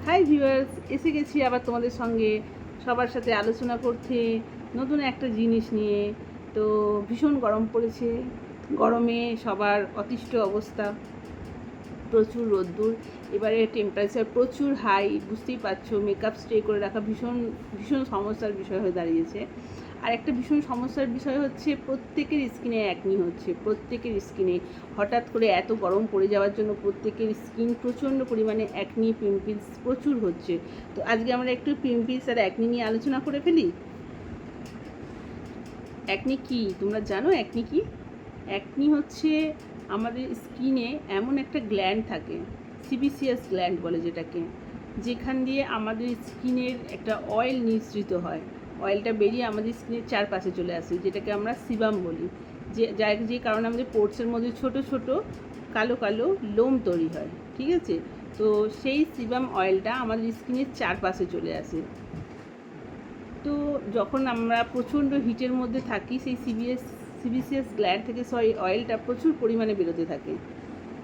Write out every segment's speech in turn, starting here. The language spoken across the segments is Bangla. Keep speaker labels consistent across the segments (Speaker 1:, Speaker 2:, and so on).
Speaker 1: হাই ভিউয়ার্স, এসে গেছি আবার তোমাদের সঙ্গে সবার সাথে আলোচনা করতে নতুন একটা জিনিস নিয়ে। তো ভীষণ গরম পড়েছে, গরমে সবার অতিষ্ঠ অবস্থা, প্রচুর রোদ্দুর। এবারে টেম্পারেচার প্রচুর হাই, বুঝতেই পারছো। মেকআপ স্টে করে রাখা ভীষণ ভীষণ সমস্যার বিষয় হয়ে দাঁড়িয়েছে। আর একটা ভীষণ সমস্যার বিষয় হচ্ছে প্রত্যেকের স্কিনে অ্যাকনি হচ্ছে, প্রত্যেকের স্কিনে হঠাৎ করে এত গরম পড়ে যাওয়ার জন্য প্রত্যেকের স্কিন প্রচণ্ড পরিমাণে অ্যাকনি, পিম্পলস প্রচুর হচ্ছে। তো আজকে আমরা একটু পিম্পলস আর অ্যাকনি নিয়ে আলোচনা করে ফেলি। অ্যাকনি কি তোমরা জানো? অ্যাকনি কি? অ্যাকনি হচ্ছে আমাদের স্কিনে এমন একটা গ্ল্যান্ড থাকে, সিবিসিয়াস গ্ল্যান্ড বলে যেটাকে, যেখান দিয়ে আমাদের স্কিনের একটা অয়েল নিঃসৃত হয়। অয়েলটা বেরিয়ে আমাদের স্কিনের চারপাশে চলে আসে, যেটাকে আমরা সিবাম বলি। যে কারণে আমাদের পোর্টসের মধ্যে ছোট ছোট কালো কালো লোম তৈরি হয়, ঠিক আছে? তো সেই সিবাম অয়েলটা আমাদের স্কিনের চারপাশে চলে আসে। তো যখন আমরা প্রচণ্ড হিটের মধ্যে থাকি, সেই সিবিসিয়াস গ্ল্যান্ড থেকে অয়েলটা প্রচুর পরিমাণে বেরোতে থাকে।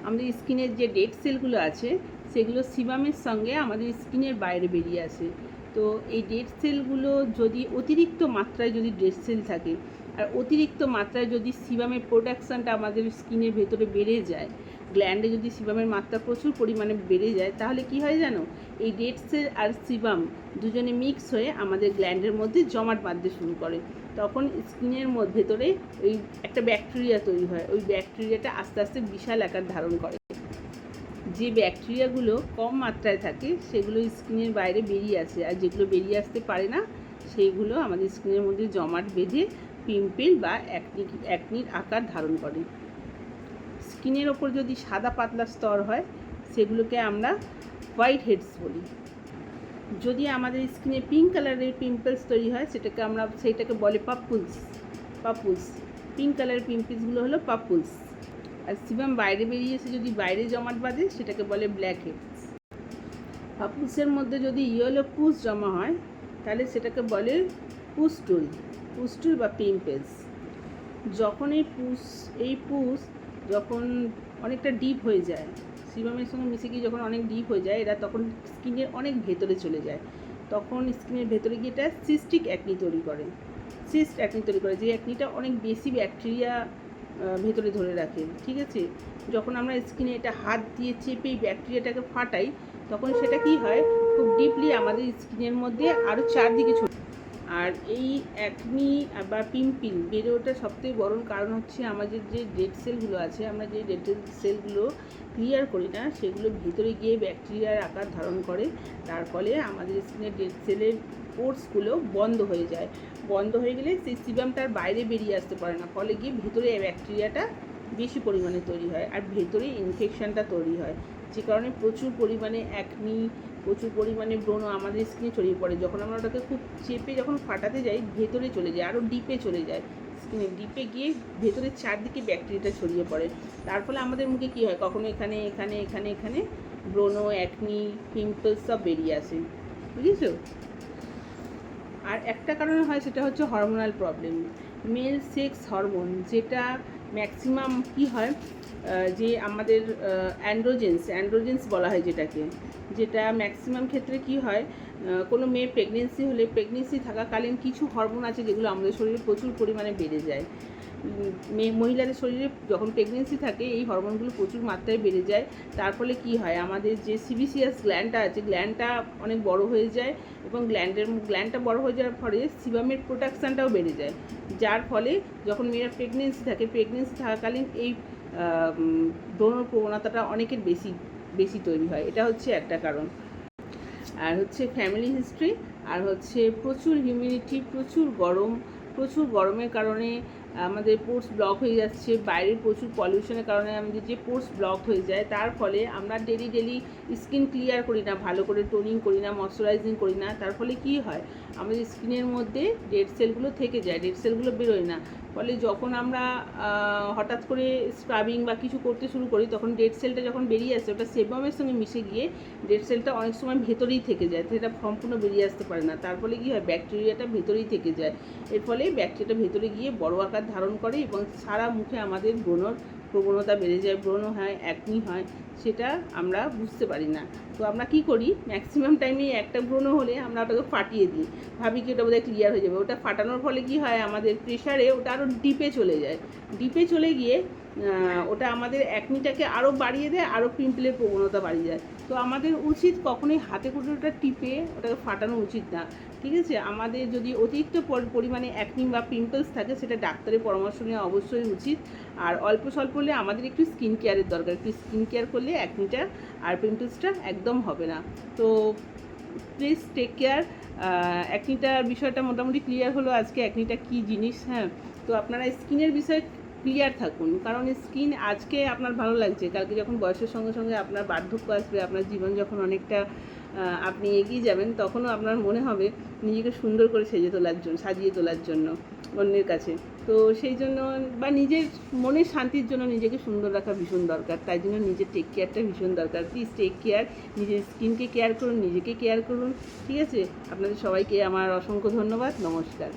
Speaker 1: আমাদের স্কিনের যে ডেড সেলগুলো আছে, সেগুলো সিবামের সঙ্গে আমাদের স্কিনের বাইরে বেরিয়ে আসে। তো এই ডেড সেলগুলো যদি অতিরিক্ত মাত্রায় যদি ডেড সেল থাকে, আর অতিরিক্ত মাত্রায় যদি সিবামের প্রোডাকশানটা আমাদের স্কিনের ভেতরে বেড়ে যায়, গ্ল্যান্ডে যদি সিবামের মাত্রা প্রচুর পরিমাণে বেড়ে যায়, তাহলে কি হয় জানো? এই ডেড সেল আর সিবাম দুজনে মিক্স হয়ে আমাদের গ্ল্যান্ডের মধ্যে জমাট বাঁধতে শুরু করে। তখন স্কিনের ভেতরে ওই একটা ব্যাকটেরিয়া তৈরি হয়। ওই ব্যাকটেরিয়াটা আস্তে আস্তে বিশাল আকার ধারণ করে। যে ব্যাকটেরিয়াগুলো কম মাত্রায় থাকে সেগুলো স্কিনের বাইরে বেরিয়ে আসে, আর যেগুলো বেরিয়ে আসতে পারে না সেইগুলো আমাদের স্কিনের মধ্যে জমাট বেঁধে পিম্পল বা অ্যাকনির আকার ধারণ করে। স্কিনের ওপর যদি সাদা পাতলা স্তর হয়, সেগুলোকে আমরা হোয়াইট হেডস বলি। যদি আমাদের স্কিনে পিঙ্ক কালারের পিম্পলস তৈরি হয়, সেইটাকে বলে পাপুলস। পিঙ্ক কালারের পিম্পলসগুলো হলো পাপুলস। আর সিবাম বাইরে বেরিয়ে এসে যদি বাইরে জমাট বাঁধে, সেটাকে বলে ব্ল্যাক হেডস। পাপুলসের মধ্যে যদি ইয়েলো পুস জমা হয়, তাহলে সেটাকে বলে পুস্টুল বা পিম্পলস। যখন এই পুস যখন অনেকটা ডিপ হয়ে যায়, সিবামের সঙ্গে মিশে গিয়ে যখন অনেক ডিপ হয়ে যায়, এরা তখন স্কিনের অনেক ভেতরে চলে যায়। তখন স্কিনের ভেতরে গিয়ে এটা সিস্টিক অ্যাকনি তৈরি করে। যে অ্যাকনিটা অনেক বেশি ব্যাকটেরিয়া ভেতরে ধরে রাখে, ঠিক আছে? যখন আমরা স্কিনে এটা হাত দিয়ে চেপে এই ব্যাকটেরিয়াটাকে ফাটাই, তখন সেটা কি হয়, খুব ডিপলি আমাদের স্কিনের মধ্যে আরও চারদিকে ছড়িয়ে। আর এই অ্যাকনি বা পিম্পল বেড়ে ওঠার সবথেকে বড় কারণ হচ্ছে আমাদের যে ডেড সেলগুলো আছে, আমরা যে ডেড সেলগুলো ক্লিয়ার করি না, সেগুলো ভিতরে গিয়ে ব্যাকটেরিয়ার আকার ধারণ করে। তার ফলে আমাদের স্কিনের ডেড সেলের পোর্সগুলো বন্ধ হয়ে যায়। বন্ধ হয়ে গেলে সেই সিবামটার বাইরে বেরিয়ে আসতে পারে না, ফলে গিয়ে ভিতরে ব্যাকটেরিয়াটা বেশি পরিমাণে তৈরি হয়, আর ভেতরে ইনফেকশানটা তৈরি হয়, যে কারণে প্রচুর পরিমাণে অ্যাকনি, প্রচুর পরিমাণে ব্রণ আমাদের স্কিনে ছড়িয়ে পড়ে। যখন আমরা ওটাকে খুব চেপে যখন ফাটাতে যাই, ভেতরে চলে যায়, আরও ডিপে চলে যায়। স্কিনে ডিপে গিয়ে ভেতরে চারদিকে ব্যাকটেরিয়াটা ছড়িয়ে পড়ে। তার ফলে আমাদের মুখে কী হয়, কখনো এখানে এখানে এখানে এখানে ব্রণ, অ্যাকনি, পিম্পলস সব বেরিয়ে আসে, বুঝেছো? আর একটা কারণে হয়, সেটা হচ্ছে hormonal problem. Mail sex hormone, যেটা ম্যাক্সিমাম কী হয়, যে আমাদের অ্যান্ড্রোজেন্স বলা হয় যেটা ম্যাক্সিমাম ক্ষেত্রে কি হয়, কোনো মেয়ে প্রেগনেন্সি হলে প্রেগনেন্সি থাকাকালীন কিছু হরমোন আছে যেগুলো আমাদের শরীরে প্রচুর পরিমাণে বেড়ে যায়। মহিলাদের শরীরে যখন প্রেগনেন্সি থাকে, এই হরমোনগুলো প্রচুর মাত্রায় বেড়ে যায়। তার ফলে কী হয়, আমাদের যে সিবিসিয়াস গ্ল্যান্ডটা আছে, গ্ল্যান্ডটা অনেক বড় হয়ে যায়, এবং গ্ল্যান্ডটা বড় হয়ে যাওয়ার ফলে সিবামের প্রোডাকশানটাও বেড়ে যায়। যার ফলে যখন মেয়েরা প্রেগনেন্সি থাকাকালীন এই ব্রণর প্রবণতাটা অনেকের বেশি তৈরি হয়। এটা হচ্ছে একটা কারণ। আর হচ্ছে ফ্যামিলি হিস্ট্রি, আর হচ্ছে প্রচুর হিউমিডিটি, প্রচুর গরমের কারণে আমাদের পোর্স ব্লক হয়ে যাচ্ছে। বাইরের প্রচুর পলিউশনের কারণে আমাদের যে পোর্স ব্লক হয়ে যায়, তার ফলে আমরা ডেলি স্কিন ক্লিয়ার করি না, ভালো করে টোনিং করি না, ময়শ্চারাইজিং করি না। তার ফলে কী হয়, আমাদের স্কিনের মধ্যে ডেড সেলগুলো থেকে যায়, ডেড সেলগুলো বেরোয় না। ফলে যখন আমরা হঠাৎ করে স্ক্রাবিং বা কিছু করতে শুরু করি, তখন ডেড সেলটা যখন বেরিয়ে আসে, ওটা সেবামের সঙ্গে মিশে গিয়ে ডেড সেলটা অনেক সময় ভেতরেই থেকে যায়, সেটা সম্পূর্ণ বেরিয়ে আসতে পারে না। তার ফলে কী হয়, ব্যাকটেরিয়াটা ভেতরেই থেকে যায়। এর ফলে ব্যাকটেরিয়াটা ভেতরে গিয়ে বড় আকার ধারণ করে, এবং সারা মুখে আমাদের ব্রণর প্রবণতা বেড়ে যায়, ব্রণ হয়, অ্যাকনি হয়, সেটা আমরা বুঝতে পারি না। তো আমরা কি করি, ম্যাক্সিমাম টাইমে একটা ব্রণ হলে আমরা ওটাকে ফাটিয়ে দিই, ভাবি কি ওটা বোধহয় ক্লিয়ার হয়ে যাবে। ওটা ফাটানোর ফলে কি হয়, আমাদের প্রেশারে ওটা আরও ডিপে চলে যায়। ডিপে চলে গিয়ে ওটা আমাদের অ্যাকনিটাকে আরও বাড়িয়ে দেয়, আরও পিম্পলের প্রবণতা বাড়িয়ে যায়। তো আমাদের উচিত কখনোই হাতে করে ওটা টিপে ওটাকে ফাটানো উচিত না, ঠিক আছে। আমাদের যদি অতিরিক্ত পরিমাণে অ্যাকনি বা পিম্পলস থাকে, সেটা ডাক্তারের পরামর্শ নেওয়া অবশ্যই উচিত। আর অল্প স্বল্প হলে আমাদের একটু স্কিন কেয়ারের দরকার, একটু স্কিন কেয়ার করলে অ্যাকনিটা আর পিম্পলসটা একদম হবে না। তো প্লিজ টেক কেয়ার। অ্যাকনিটার বিষয়টা মোটামুটি ক্লিয়ার হলো আজকে, অ্যাকনিটা কী জিনিস। হ্যাঁ, তো আপনারা স্কিনের বিষয়ে ক্লিয়ার থাকুন, কারণ স্কিন আজকে আপনার ভালো লাগছে, কালকে যখন বয়সের সঙ্গে সঙ্গে আপনার বার্ধক্য আসবে, আপনার জীবন যখন অনেকটা আপনি এগিয়ে যাবেন, তখনও আপনার মনে হবে নিজেকে সুন্দর করে সাজিয়ে তোলার জন্য অন্যের কাছে। তো সেই জন্য বা নিজের মনের শান্তির জন্য নিজেকে সুন্দর রাখা ভীষণ দরকার, তাই জন্য নিজের টেক কেয়ারটা ভীষণ দরকার। প্লিজ টেক কেয়ার, নিজের স্কিনকে কেয়ার করুন, নিজেকে কেয়ার করুন, ঠিক আছে। আপনাদের সবাইকে আমার অসংখ্য ধন্যবাদ, নমস্কার।